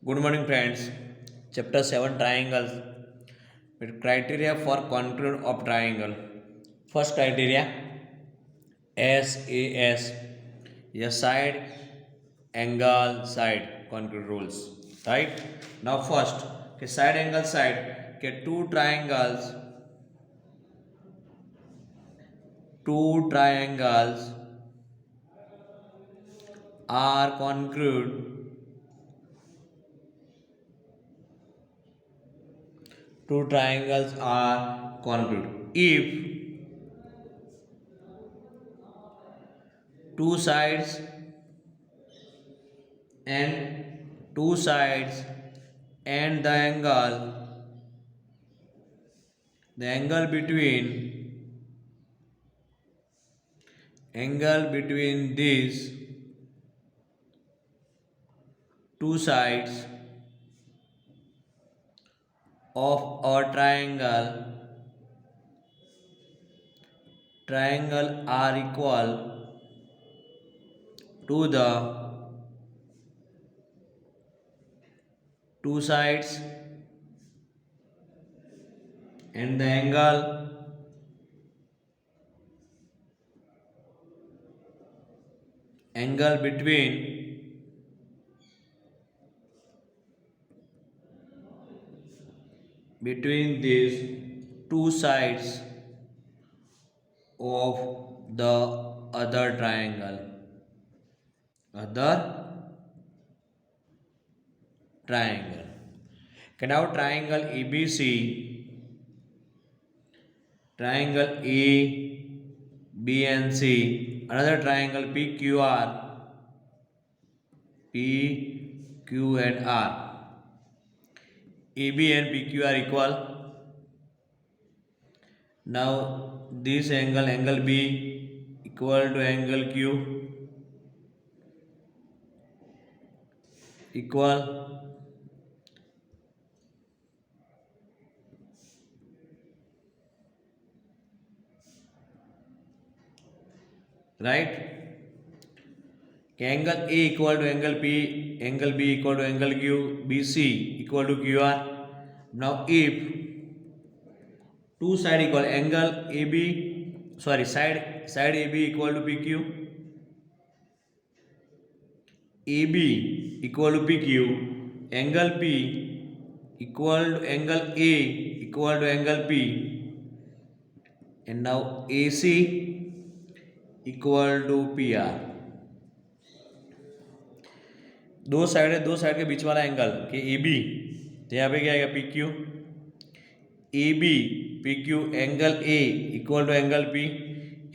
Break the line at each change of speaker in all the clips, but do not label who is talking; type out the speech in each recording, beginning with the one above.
Good morning, friends. Chapter 7 Triangles with criteria for conclude of triangle. First criteria SAS, a side, angle, side conclude rules. Right? Now, first, side angle side, two triangles are conclude. Two triangles are conclude if two sides and two sides and the angle between these two sides of a triangle are equal to the two sides and the angle between these two sides of the other other triangle. Okay, now triangle B and C, another triangle PQ and R. AB and PQ are equal. Now this angle B equal to angle Q equal, right? Angle A equal to angle P, angle B equal to angle Q, BC equal to QR. Now if two side equal angle AB, sorry, side AB equal to PQ, AB equal to PQ, angle P equal to angle A equal to angle P, and now AC equal to PR. दो side के बीच वाला angle कि A B, तो यहाँ पे क्या आएगा P Q, A B P Q angle A equal to angle P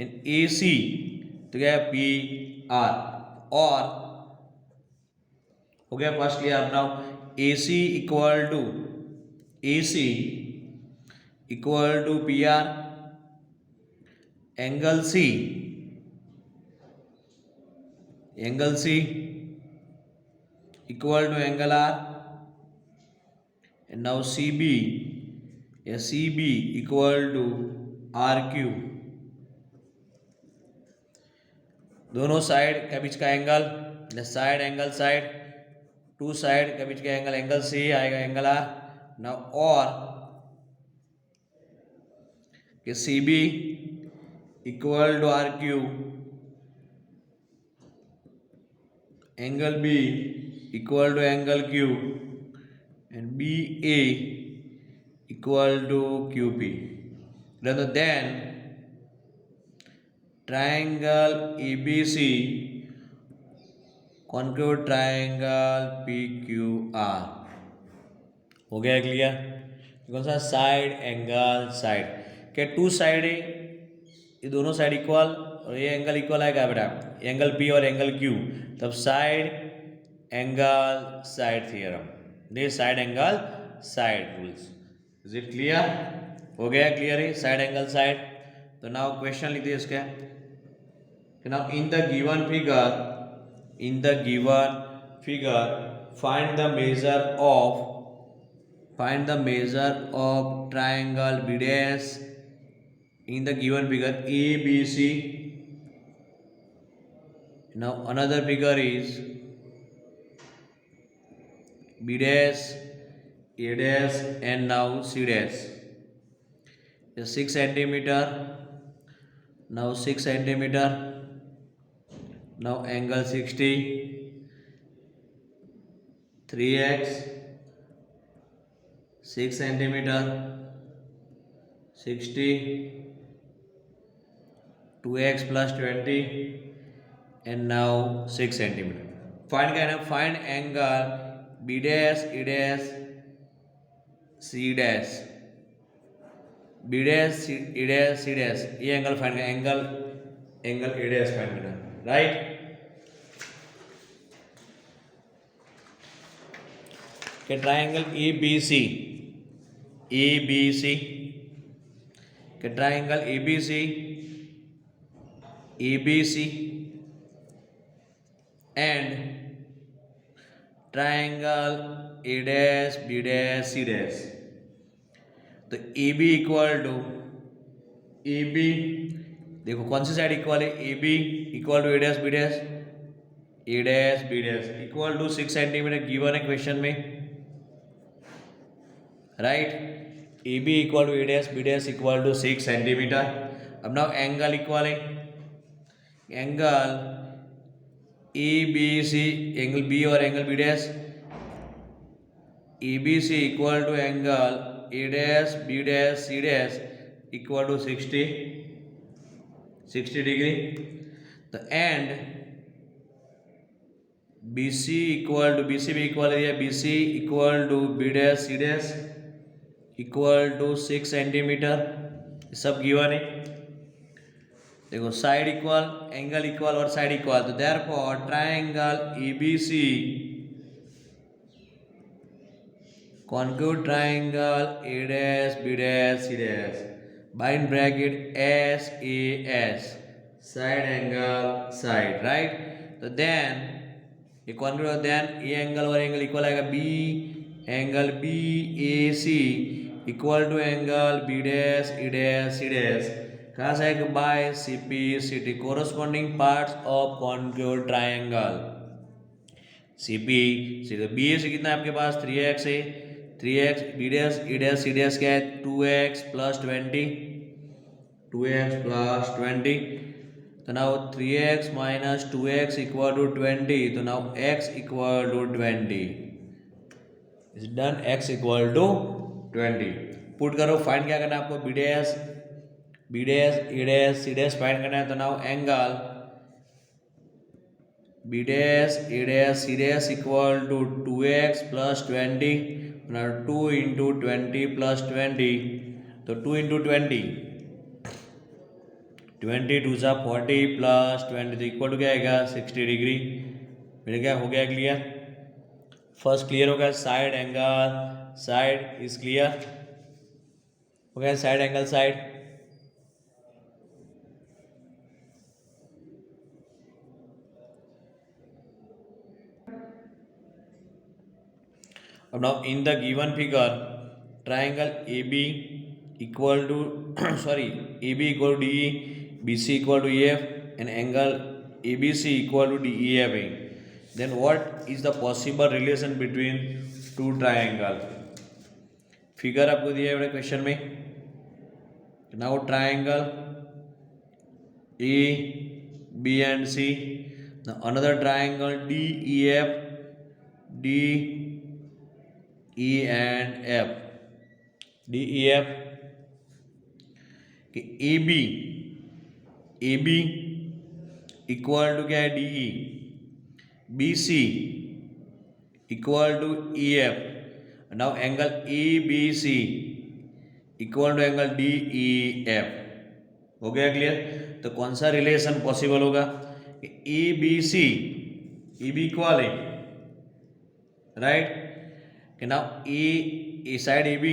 and A C, तो क्या है पी आर. और हो गया first clear. Now A C equal to P R, angle C equal to angle R, and now CB equal to RQ. दोनों side के बीच का एंगल साइड टू साइड के बीच का एंगल C आएगा एंगल R. नाउ और कि CB equal to RQ, angle B equal to angle Q, and BA equal to QP. Then triangle ABC conclude triangle PQR. हो गया क्लियर. कौन सा साइड एंगल साइड के टू साइड है, ये दोनों साइड इक्वल और ये एंगल इक्वल आएगा बेटा, एंगल P और एंगल Q, तब side angle side theorem, this side angle side rules. Is it clear? हो गया क्लियर है साइड एंगल साइड. तो नाउ क्वेश्चन लिख दिए इसके. Now in the given figure find the measure of triangle B dash in the given figure ABC. Now another figure is B dash, A dash, and now C dash. 6 centimeter. Now 6 centimeter. Now angle 60. 3x, 6 centimeter, 60, 2x plus 20, and now 6 centimeter. Find angle B dash, E dash, C dash, B dash, E dash, C dash. ये angle find angle A dash find करना, right? के triangle ABC, ABC के triangle ABC, ABC and triangle A dash, B dash, C dash. तो AB equal to AB, देखो कौन सी side equal है, AB equal to A dash, B dash, A dash, B dash equal to 6 centimetre given है question में, right. AB equal to A dash, B dash equal to 6 centimetre. अब now angle equal है, angle ABC, angle B और angle B dash, ABC equal to angle A dash, B dash, C dash equal to 60 degree. तो and BC equal to, BC भी equal है, BC equal to B dash, C dash equal to 6 centimetre. सब given है. देखो side equal, angle equal और side equal, तो therefore triangle ABC, concave triangle A dash, B dash, C dash by in bracket SAS, side angle side, right. तो then ये concave, then ये angle और angle equal आएगा, B angle BAC equal to angle B dash, E dash, C dash कहाँ से आएगा, by CP corresponding parts of concave triangle. CP BAC कितना है आपके पास, 3x है, 3x, B dash, E dash, C dash क्या है, 2x plus 20, 2x plus 20. तो now 3x minus 2x equal to 20. तो now x equal to 20. Is done. X equal to 20. Put करो. Find क्या करना है आपको, B dash, B dash, E dash, C dash find करना है. तो now angle B dash, A dash, C dash equal to 2x plus 20. Now 2 into 20 plus 20. तो 2 into 20, 20 to सा 40 प्लस 20 तो इक्वल टू क्या आएगा, 60 डिग्री. मेरे क्या हो गया, क्लियर. फर्स्ट क्लियर हो गया. Side angle side is clear हो गया. Side angle side. अब now in the given figure triangle AB equal to sorry AB equal to DE, BC equal to EF and angle ABC equal to DEF है. Then what is the possible relation between two triangle. Figure आपको दिया है question में. Now triangle AB and C, now another triangle DEF, DE and F, DEF कि AB equal to क्या है, DE, BC equal to EF. Now angle ABC equal to angle DEF. हो गया clear. तो कौन सा रिलेशन पॉसिबल होगा, ABC, EB इक्वल है, right. Now a side AB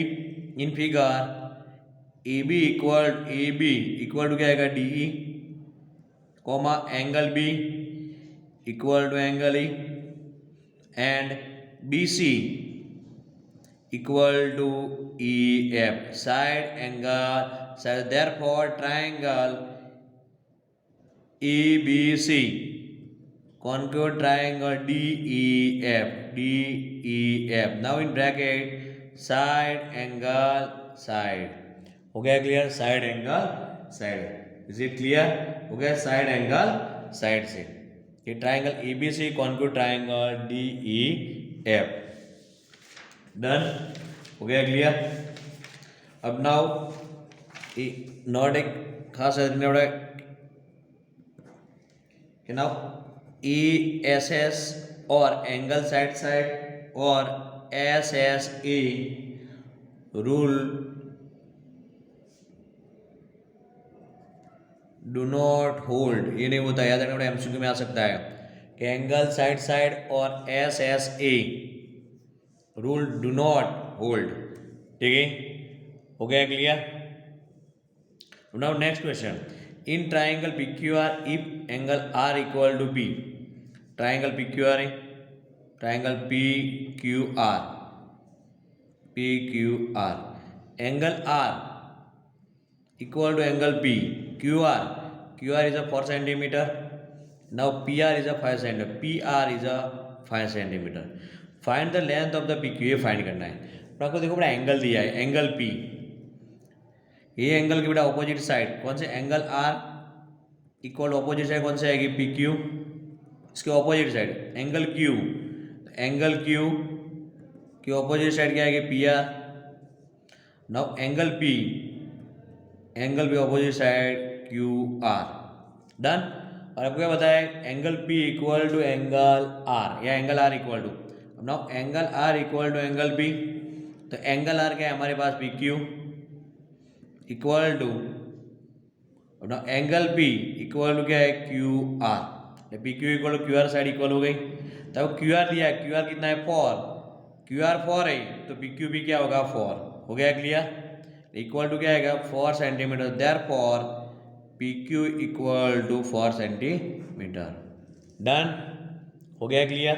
in figure AB equal to क्या आएगा, DE comma angle B equal to angle E and BC equal to EF. Side angle side. Therefore triangle ABC concave triangle DEF, E F. Now in bracket side angle side. हो गया clear? Side angle side. Is it clear? हो गया side angle side से. ये triangle ABC कॉन्क्यू triangle DEF. Done. हो गया clear? अब now not एक खास कि नाउ ESS और एंगल साइड साइड और SSE rule do not hold. ये नहीं होता, याद रखना, MCQ में आ सकता है कि एंगल साइड साइड और SSE rule do not hold. ठीक है? हो गया clear? Now next question. In triangle PQR if angle R equal to P. Triangle PQR है, triangle PQR angle R equal to angle P. QR is a 4 centimeter. Now PR is a 5 centimeter. PR is a 5 centimeter. Find the length of the PQ. ये find करना है. तो आपको देखो बड़ा angle दिया है, एंगल P. ये एंगल की बेटा ऑपोजिट साइड कौन से? Angle R equal opposite side कौन से आएगी? PQ. इसके opposite side angle Q. Angle Q की ऑपोजिट साइड क्या आएगी? PR. नाउ angle P opposite side QR. Done. और आपको क्या बताया? Angle P equal to angle R या एंगल R इक्वल टू. अब now angle R equal to angle P. तो एंगल R क्या है हमारे पास? PQ इक्वल टू, अब now angle P equal to क्या है? QR. PQ equal to QR side equal हो गई. तब QR दिया है, QR कितना है? 4. QR 4 है तो PQ भी क्या होगा? 4. हो गया क्लियर? इक्वल टू क्या आएगा? 4 centimetre. Therefore PQ equal to 4 centimetre. Done. हो गया क्लियर?